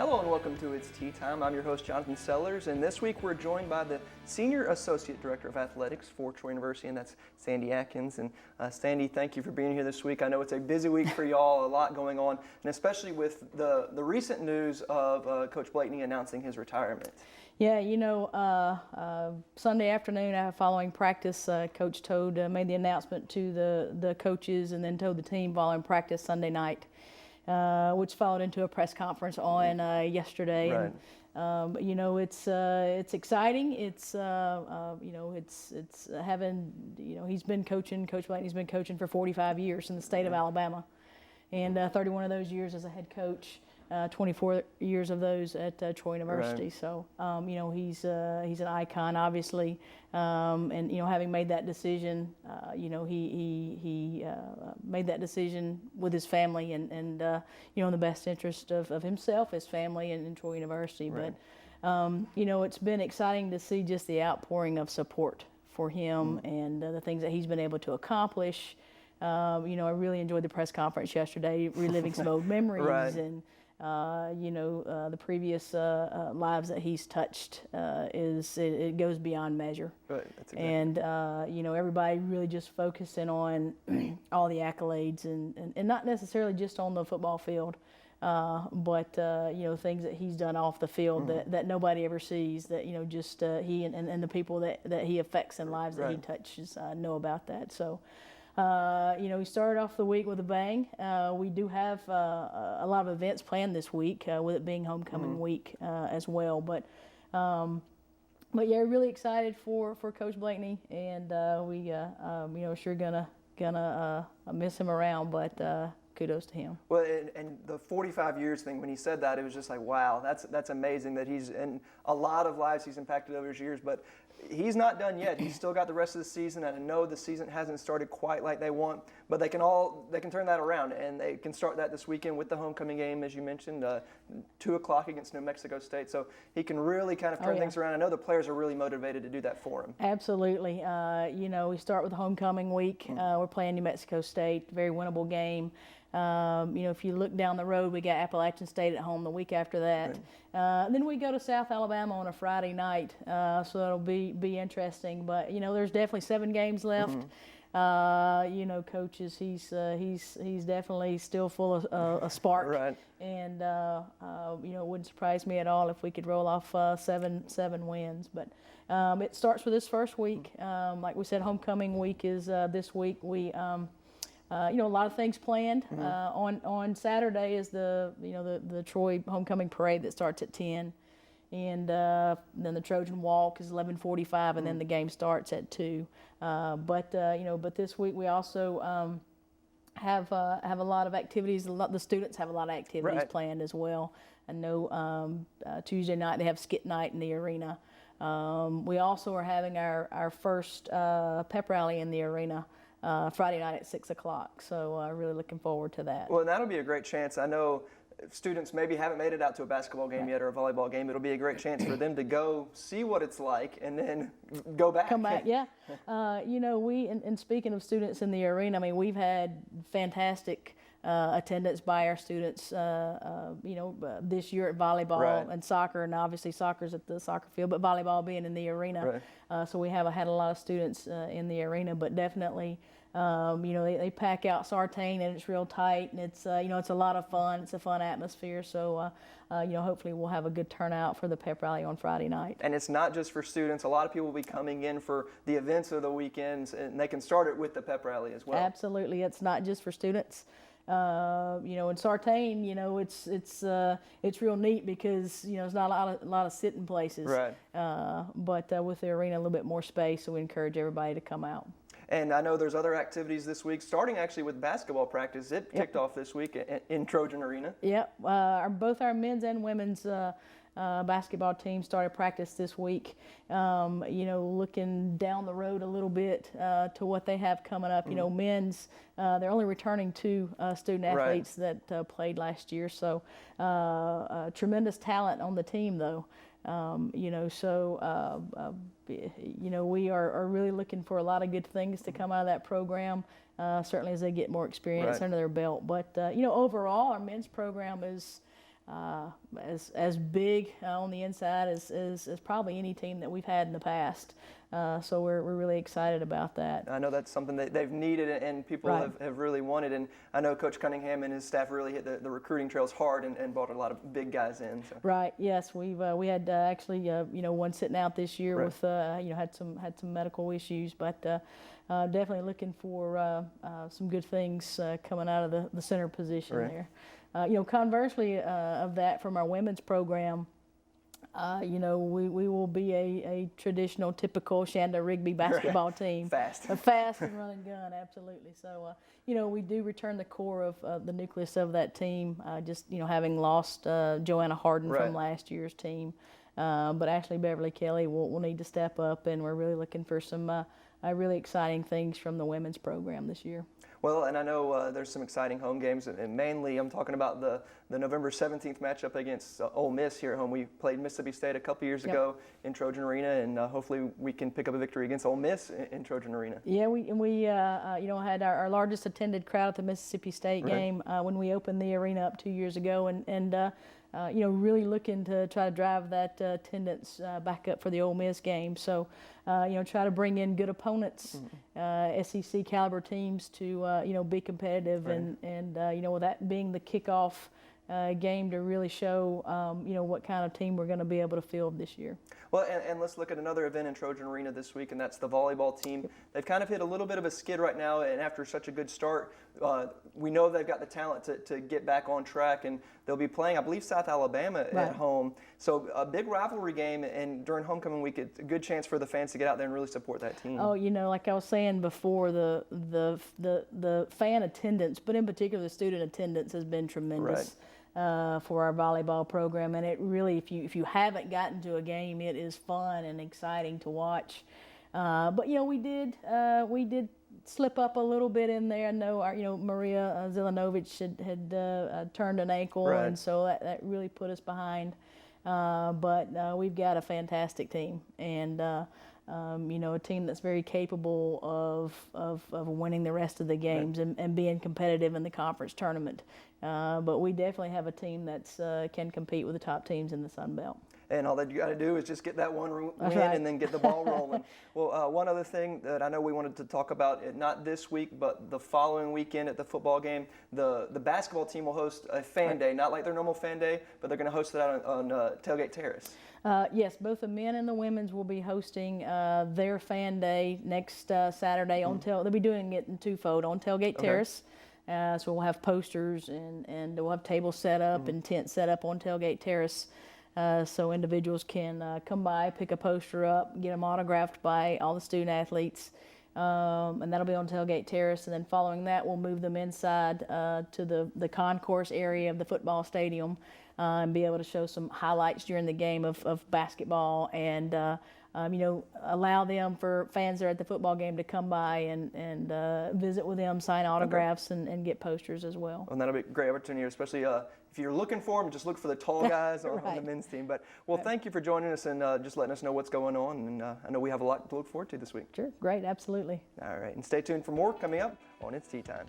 Hello and welcome to It's Tea Time. I'm your host, Jonathan Sellers, and this week we're joined by the Senior Associate Director of Athletics for Troy University, and that's Sandy Atkins. And Sandy, thank you for being here this week. I know it's a busy week for y'all, a lot going on, and especially with the recent news of Coach Blakeney announcing his retirement. Yeah, Sunday afternoon following practice, Coach Toad made the announcement to the coaches and then told the team following practice Sunday night, which followed into a press conference on yesterday. Right. And, it's exciting. It's having, he's been coaching, Coach Blakeney's been coaching for 45 years in the state of Alabama, and 31 of those years as a head coach. 24 years of those at Troy University. Right. So, he's an icon, obviously, and having made that decision, he made that decision with his family and in the best interest of himself, his family, and Troy University. Right. But it's been exciting to see just the outpouring of support for him and the things that he's been able to accomplish. I really enjoyed the press conference yesterday, reliving some old memories. Right. And the previous lives that he's touched it goes beyond measure. Right. That's exactly. And everybody really just focusing on all the accolades and not necessarily just on the football field, but things that he's done off the field that nobody ever sees. That just he and the people that he affects in lives that he touches know about that. So. He started off the week with a bang. We do have a lot of events planned this week, with it being homecoming week as well. But yeah, really excited for Coach Blakeney, and we sure gonna miss him around, but kudos to him. Well, and the 45 years thing, when he said that, it was just like, wow, that's amazing that he's in a lot of lives he's impacted over his years, but he's not done yet. He's still got the rest of the season, and I know the season hasn't started quite like they want, but they can turn that around, and they can start that this weekend with the homecoming game, as you mentioned, 2 o'clock against New Mexico State. So he can really kind of turn things around. I know the players are really motivated to do that for him. Absolutely. We start with homecoming week. We're playing New Mexico State, very winnable game. If you look down the road, we got Appalachian State at home the week after that. Right. Then we go to South Alabama on a Friday night, so that'll be interesting. But there's definitely 7 games left. Coach he's definitely still full of a spark. Right. And it wouldn't surprise me at all if we could roll off seven wins. But it starts with this first week. Like we said, homecoming week is this week. We a lot of things planned. On Saturday is the Troy homecoming parade that starts at 10, and then the Trojan Walk is 11:45, and then the game starts at 2. But this week we also have a lot of activities. The students have a lot of activities planned as well. I know Tuesday night they have skit night in the arena. We also are having our first pep rally in the arena. Friday night at 6 o'clock, so really looking forward to that. Well, that'll be a great chance. I know students maybe haven't made it out to a basketball game yet or a volleyball game. It'll be a great chance for them to go see what it's like and then go back. Come back, yeah. And speaking of students in the arena, I mean, we've had fantastic attendance by our students, this year at volleyball and soccer, and obviously soccer's at the soccer field, but volleyball being in the arena. Right. So we have had a lot of students in the arena, but definitely, they pack out Sartain, and it's real tight, and it's a lot of fun. It's a fun atmosphere. So, hopefully we'll have a good turnout for the pep rally on Friday night. And it's not just for students. A lot of people will be coming in for the events of the weekends, and they can start it with the pep rally as well. Absolutely, it's not just for students. In Sartain, it's real neat because there's not a lot of sitting places. Right. But with the arena, a little bit more space, so we encourage everybody to come out. And I know there's other activities this week, starting actually with basketball practice. It kicked off this week in Trojan Arena. Yep. Both our men's and women's basketball team started practice this week. Looking down the road a little bit to what they have coming up. Men's, they're only returning 2 student athletes that played last year. So tremendous talent on the team, though. We are really looking for a lot of good things to come out of that program, certainly as they get more experience under their belt. But, overall, our men's program is as big on the inside as probably any team that we've had in the past. So we're really excited about that. I know that's something that they've needed and people Right. have really wanted. And I know Coach Cunningham and his staff really hit the recruiting trails hard and brought a lot of big guys in. So. Right. Yes, we had actually one sitting out this year Right. with had some medical issues, but definitely looking for some good things coming out of the center position Right. there. Conversely of that, from our women's program, we will be a traditional, typical Shanda Rigby basketball team. Fast. A fast and running gun, absolutely. So, we do return the core of the nucleus of that team, just, having lost Joanna Harden Right. from last year's team. But Ashley Beverly Kelly will need to step up, and we're really looking for some really exciting things from the women's program this year. Well, and I know there's some exciting home games, and mainly I'm talking about the November 17th matchup against Ole Miss here at home. We played Mississippi State a couple years Yep. ago in Trojan Arena, and hopefully we can pick up a victory against Ole Miss in Trojan Arena. Yeah, we had our largest attended crowd at the Mississippi State Right. game when we opened the arena up 2 years ago, and really looking to try to drive that attendance back up for the Ole Miss game. So, try to bring in good opponents, SEC caliber teams to be competitive, Right. and with that being the kickoff game to really show what kind of team we're going to be able to field this year. Well, and let's look at another event in Trojan Arena this week, and that's the volleyball team. They've kind of hit a little bit of a skid right now, and after such a good start, we know they've got the talent to get back on track, and they'll be playing, I believe, South Alabama Right. at home. So a big rivalry game, and during homecoming week, it's a good chance for the fans to get out there and really support that team. Oh, like I was saying before, the fan attendance, but in particular the student attendance, has been tremendous. For our volleyball program, and it really, if you haven't gotten to a game, it is fun and exciting to watch. But we did slip up a little bit in there. I know Maria Zelenovich had turned an ankle, Right. and so that really put us behind. But we've got a fantastic team, and a team that's very capable of winning the rest of the games, Right. and being competitive in the conference tournament. But we definitely have a team that's can compete with the top teams in the Sun Belt. And all that you got to do is just get that one win That's right. and then get the ball rolling. Well, one other thing that I know we wanted to talk about, not this week, but the following weekend at the football game, the basketball team will host a fan day, not like their normal fan day, but they're going to host it out on Tailgate Terrace. Yes, both the men and the women's will be hosting their fan day next Saturday on They'll be doing it in twofold on Tailgate Terrace. So we'll have posters and we'll have tables set up and tents set up on Tailgate Terrace. So individuals can come by, pick a poster up, get them autographed by all the student athletes, and that'll be on Tailgate Terrace. And then following that, we'll move them inside to the concourse area of the football stadium and be able to show some highlights during the game of basketball, and allow them, for fans that are at the football game, to come by and visit with them, sign autographs, and get posters as well. And that'll be a great opportunity, especially if you're looking for them, just look for the tall guys on the Right. men's team. But, thank you for joining us and just letting us know what's going on. And I know we have a lot to look forward to this week. Sure, great, absolutely. All right, and stay tuned for more coming up on It's Tea Time.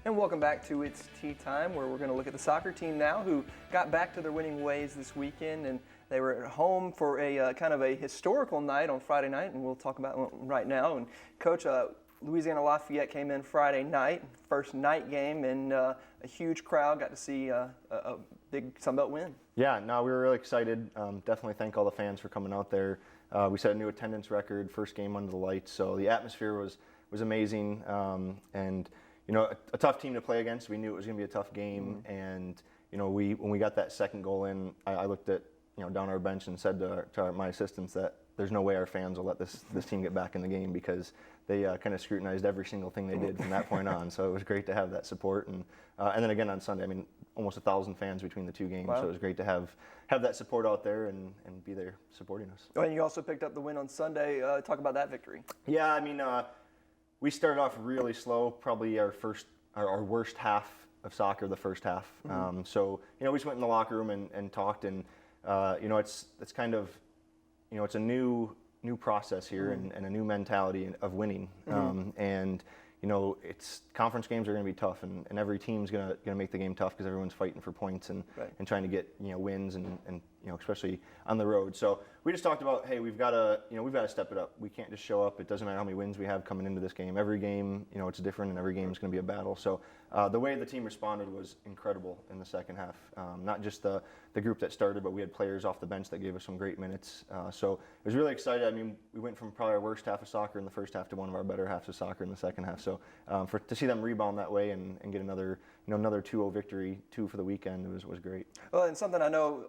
And welcome back to It's Tea Time, where we're going to look at the soccer team now, who got back to their winning ways this weekend, and they were at home for a kind of a historical night on Friday night, and we'll talk about it right now. And Coach, Louisiana Lafayette came in Friday night, first night game, and a huge crowd got to see a big Sunbelt win. Yeah, no, we were really excited. Definitely thank all the fans for coming out there. We set a new attendance record, first game under the lights, so the atmosphere was amazing, and a tough team to play against. We knew it was going to be a tough game, and when we got that second goal in, I looked at down our bench and said to my assistants that there's no way our fans will let this team get back in the game, because they kind of scrutinized every single thing they did from that point on. So it was great to have that support, and then again on Sunday, almost 1,000 fans between the two games. Wow. So it was great to have that support out there and be there supporting us. Oh, and you also picked up the win on Sunday. Talk about that victory. Yeah, we started off really slow, probably our worst half of soccer, the first half. So we just went in the locker room and talked, and it's kind of it's a new process here and a new mentality of winning. And it's conference games are going to be tough, and every team's going to make the game tough because everyone's fighting for points and trying to get wins and especially on the road. So we just talked about, hey, we've got to step it up. We can't just show up. It doesn't matter how many wins we have coming into this game. Every game, it's different, and every game is going to be a battle. So the way the team responded was incredible in the second half. Not just the group that started, but we had players off the bench that gave us some great minutes. So it was really exciting. I mean, we went from probably our worst half of soccer in the first half to one of our better halves of soccer in the second half. So to see them rebound that way and get another 2-0 victory, 2 for the weekend, was great. Well, and something I know,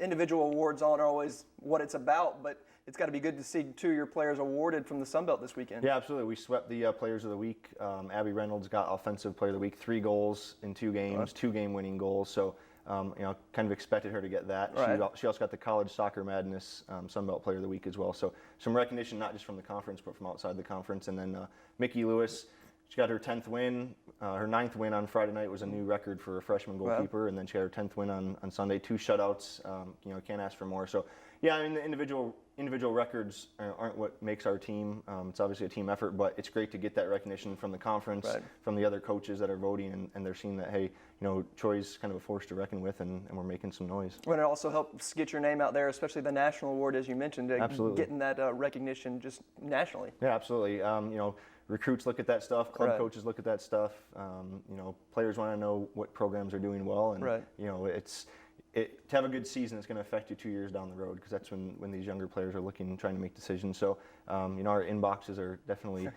individual awards aren't always what it's about, but it's got to be good to see 2 of your players awarded from the Sun Belt this weekend. Yeah, absolutely. We swept the Players of the Week. Abby Reynolds got Offensive Player of the Week, 3 goals in 2 games, 2 game-winning goals. So, kind of expected her to get that. Right. She also got the College Soccer Madness Sun Belt Player of the Week as well. So some recognition, not just from the conference, but from outside the conference. And then Mickey Lewis, she got her 10th win. Her 9th win on Friday night was a new record for a freshman goalkeeper. Wow. And then she got her 10th win on Sunday. 2 shutouts. Can't ask for more. So, yeah, I mean, the individual records aren't what makes our team. It's obviously a team effort, but it's great to get that recognition from the conference, from the other coaches that are voting, and they're seeing that, hey, Troy's kind of a force to reckon with, and we're making some noise. Well, it also helps get your name out there, especially the national award, as you mentioned, absolutely. Getting that recognition just nationally. Yeah, absolutely. Recruits look at that stuff, club coaches look at that stuff. Players want to know what programs are doing well, and to have a good season is going to affect you 2 years down the road, because that's when these younger players are trying to make decisions. So, our inboxes are definitely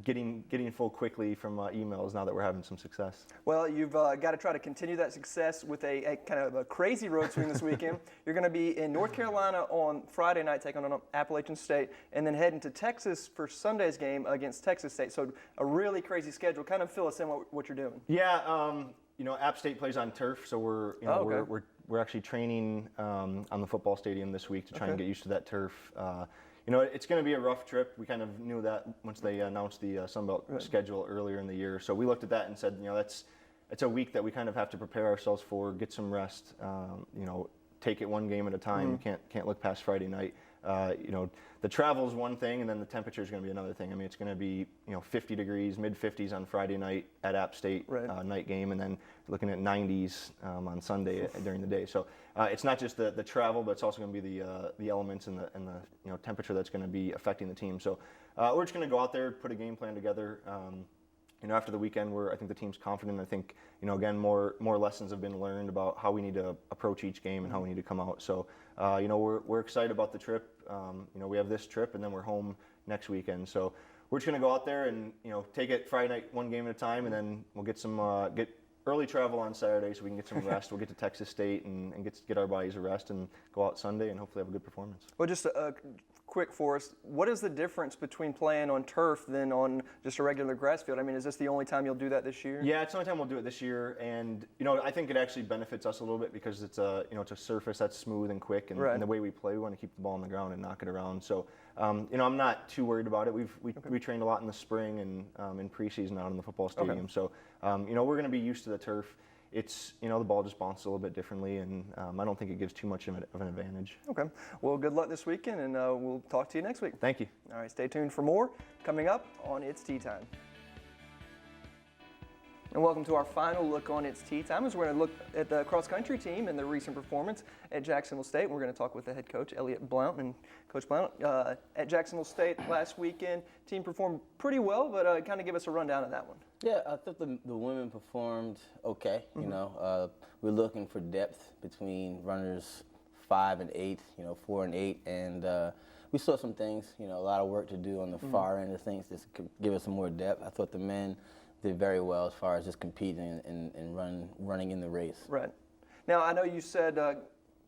getting full quickly from emails now that we're having some success. Well, you've got to try to continue that success with a kind of a crazy road swing this weekend. You're going to be in North Carolina on Friday night, taking on Appalachian State, and then heading to Texas for Sunday's game against Texas State. So a really crazy schedule. Kind of fill us in what you're doing. Yeah, App State plays on turf, so we're actually training on the football stadium this week to try and get used to that turf. It's going to be a rough trip. We kind of knew that once they announced the Sun Belt schedule earlier in the year. So we looked at that and said, it's a week that we kind of have to prepare ourselves for, get some rest, take it one game at a time. You can't look past Friday night. The travel is one thing, and then the temperature is going to be another thing. I mean, it's going to be 50 degrees, mid-50s on Friday night at App State night game, and then looking at 90s on Sunday during the day. So it's not just the travel, but it's also going to be the elements and the temperature that's going to be affecting the team. So we're just going to go out there, put a game plan together. After the weekend, I think the team's confident. I think, again, more lessons have been learned about how we need to approach each game and how we need to come out. So, we're excited about the trip. We have this trip, and then we're home next weekend. So we're just going to go out there and, take it Friday night, one game at a time, and then we'll get get early travel on Saturday so we can get some rest. We'll get to Texas State and get our bodies a rest and go out Sunday and hopefully have a good performance. Well, just quick for us, what is the difference between playing on turf than on just a regular grass field? I mean, is this the only time you'll do that this year? Yeah, it's the only time we'll do it this year, and I think it actually benefits us a little bit because it's a a surface that's smooth and quick, and the way we play, we want to keep the ball on the ground and knock it around. So, I'm not too worried about it. We trained a lot in the spring and in preseason out in the football stadium. So, we're going to be used to the turf. It's, the ball just bounces a little bit differently, and I don't think it gives too much of an advantage. Okay. Well, good luck this weekend, and we'll talk to you next week. Thank you. All right, stay tuned for more coming up on It's Tea Time. And welcome to our final look on It's Tea Time, as we're going to look at the cross-country team and their recent performance at Jacksonville State. We're going to talk with the head coach, Elliott Blount. And Coach Blount, at Jacksonville State last weekend, team performed pretty well, but kind of give us a rundown of that one. Yeah, I thought the women performed okay. We're looking for depth between runners 5 and 8, 4 and 8, and we saw some things, a lot of work to do on the far end of things just to give us some more depth. I thought the men did very well as far as just competing and running in the race. Right. Now, I know you said a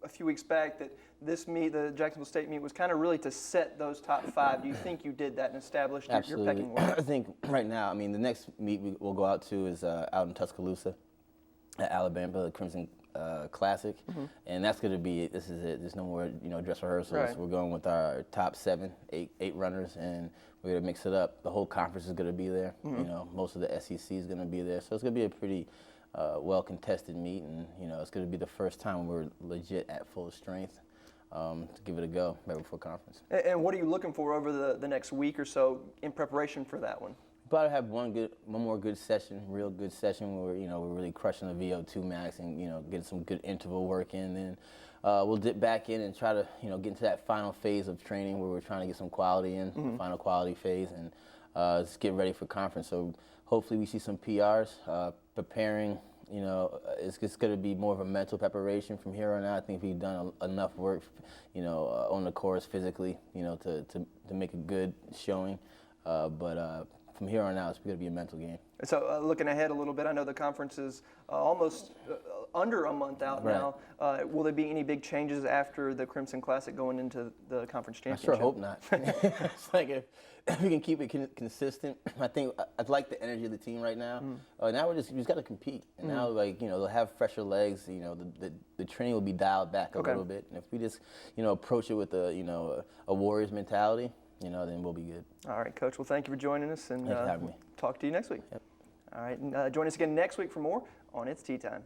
few weeks back that this meet, the Jacksonville State meet, was kind of really to set those top 5. Do you think you did that and established your pecking order? I think right now, the next meet we'll go out to is out in Tuscaloosa at Alabama, the Crimson Classic, and that's going to be, this is it. There's no more, dress rehearsals. Right. We're going with our top 7, 8 runners, and we're going to mix it up. The whole conference is going to be there. Most of the SEC is going to be there, so it's going to be a pretty well-contested meet, and it's going to be the first time we're legit at full strength to give it a go right before conference. And what are you looking for over the next week or so in preparation for that one? Probably have one more good session, real good session where we're really crushing the VO2 max and get some good interval work in. Then we'll dip back in and try to get into that final phase of training where we're trying to get some quality in, final quality phase, and just get ready for conference. So hopefully we see some PRs. Preparing, it's going to be more of a mental preparation from here on out. I think we've done enough work, on the course physically, to make a good showing. But from here on out, it's going to be a mental game. So looking ahead a little bit, I know the conference is almost under a month out Right. now. Will there be any big changes after the Crimson Classic going into the conference I championship? sure hope not. It's like if we can keep it consistent. I think I like the energy of the team right now. Now we just got to compete, and now they'll have fresher legs. The training will be dialed back a little bit, and if we just approach it with a Warriors mentality, then we'll be good. All right, Coach. Well, thank you for joining us, and Thanks for having me. talk to you next week. Yep. All right, and join us again next week for more on It's Tea Time.